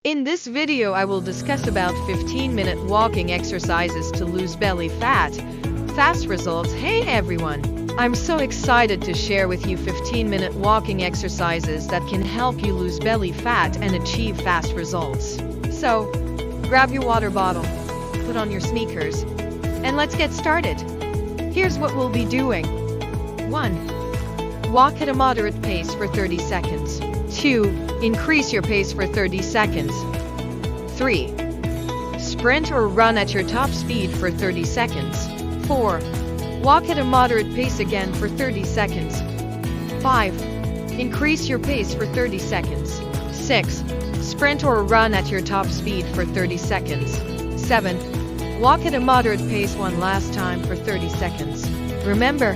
In this video I will discuss about 15-minute walking exercises to lose belly fat. Fast results. Hey everyone! I'm so excited to share with you 15-minute walking exercises that can help you lose belly fat and achieve fast results. So, grab your water bottle, put on your sneakers, and let's get started. Here's what we'll be doing. 1. Walk at a moderate pace for 30 seconds. 2. Increase your pace for 30 seconds. 3. Sprint or run at your top speed for 30 seconds. 4. Walk at a moderate pace again for 30 seconds. 5. Increase your pace for 30 seconds. 6. Sprint or run at your top speed for 30 seconds. 7. Walk at a moderate pace one last time for 30 seconds. Remember,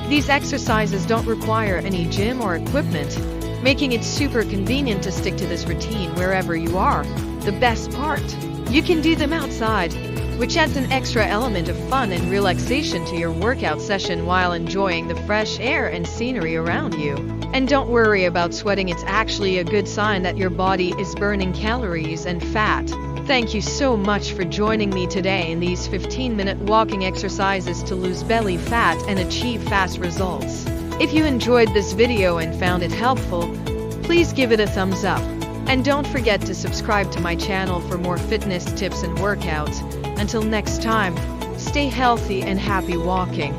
these exercises don't require any gym or equipment, making it super convenient to stick to this routine wherever you are. The best part, you can do them outside, which adds an extra element of fun and relaxation to your workout session while enjoying the fresh air and scenery around you. And don't worry about sweating, it's actually a good sign that your body is burning calories and fat. Thank you so much for joining me today in these 15-minute walking exercises to lose belly fat and achieve fast results. If you enjoyed this video and found it helpful, please give it a thumbs up. And don't forget to subscribe to my channel for more fitness tips and workouts. Until next time, stay healthy and happy walking.